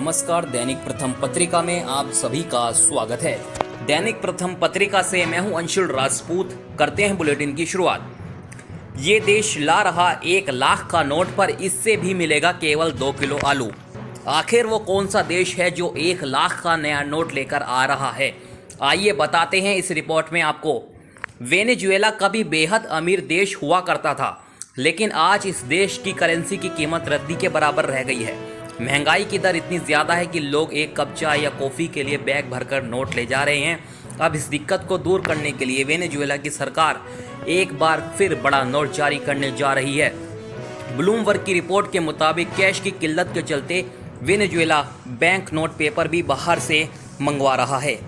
नमस्कार। दैनिक प्रथम पत्रिका में आप सभी का स्वागत है। दैनिक प्रथम पत्रिका से मैं हूं अंशुल राजपूत। करते हैं बुलेटिन की शुरुआत। ये देश ला रहा 1 लाख का नोट, पर इससे भी मिलेगा केवल 2 किलो आलू। आखिर वो कौन सा देश है जो 1 लाख का नया नोट लेकर आ रहा है? आइए बताते हैं इस रिपोर्ट में आपको। वेनेजुएला कभी बेहद अमीर देश हुआ करता था, लेकिन आज इस देश की करेंसी की कीमत रद्दी के बराबर रह गई है। महंगाई की दर इतनी ज़्यादा है कि लोग एक कप चाय या कॉफ़ी के लिए बैग भरकर नोट ले जा रहे हैं। अब इस दिक्कत को दूर करने के लिए वेनेजुएला की सरकार एक बार फिर बड़ा नोट जारी करने जा रही है। ब्लूमबर्ग की रिपोर्ट के मुताबिक कैश की किल्लत के चलते वेनेजुएला बैंक नोट पेपर भी बाहर से मंगवा रहा है।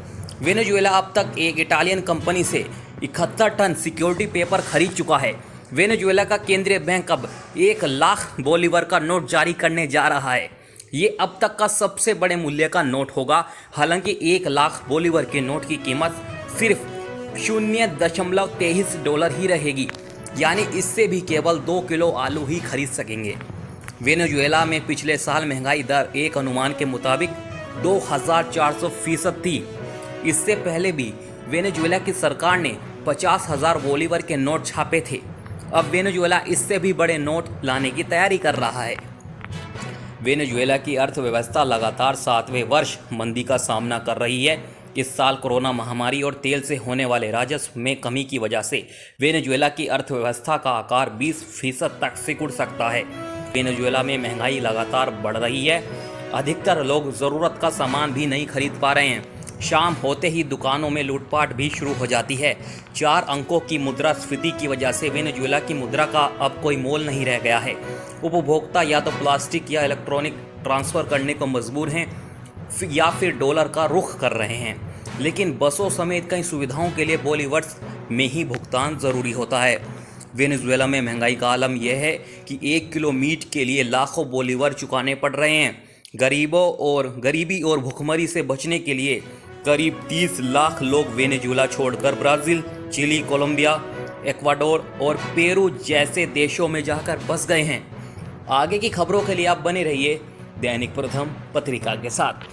वेनेजुएला अब तक एक इटालियन कंपनी से 71 टन सिक्योरिटी पेपर खरीद चुका है। वेनेजुएला का केंद्रीय बैंक अब 1 लाख बोलीवर का नोट जारी करने जा रहा है। ये अब तक का सबसे बड़े मूल्य का नोट होगा। हालांकि 1 लाख बोलीवर के नोट की कीमत सिर्फ $0.23 ही रहेगी, यानी इससे भी केवल 2 किलो आलू ही खरीद सकेंगे। वेनेजुएला में पिछले साल महंगाई दर एक अनुमान के मुताबिक 2400% थी। इससे पहले भी वेनेजुएला की सरकार ने 50,000 बोलीवर के नोट छापे थे। अब वेनेजुएला इससे भी बड़े नोट लाने की तैयारी कर रहा है। वेनेजुएला की अर्थव्यवस्था लगातार 7वें वर्ष मंदी का सामना कर रही है। इस साल कोरोना महामारी और तेल से होने वाले राजस्व में कमी की वजह से वेनेजुएला की अर्थव्यवस्था का आकार 20% तक सिकुड़ सकता है। वेनेजुएला में महंगाई लगातार बढ़ रही है। अधिकतर लोग ज़रूरत का सामान भी नहीं खरीद पा रहे हैं। शाम होते ही दुकानों में लूटपाट भी शुरू हो जाती है। 4 अंकों की मुद्रास्फीति की वजह से वेनेजुएला की मुद्रा का अब कोई मोल नहीं रह गया है। उपभोक्ता या तो प्लास्टिक या इलेक्ट्रॉनिक ट्रांसफ़र करने को मजबूर हैं या फिर डॉलर का रुख कर रहे हैं। लेकिन बसों समेत कई सुविधाओं के लिए बोलीवर्स में ही भुगतान ज़रूरी होता है। वेनेजुएला में महंगाई का आलम यह है कि 1 किलो मीट के लिए लाखों बोलीवर चुकाने पड़ रहे हैं। गरीबी और भुखमरी से बचने के लिए करीब 30 लाख लोग वेनेजुएला छोड़कर ब्राज़ील, चिली, कोलंबिया, इक्वाडोर और पेरू जैसे देशों में जाकर बस गए हैं। आगे की खबरों के लिए आप बने रहिए दैनिक प्रथम पत्रिका के साथ।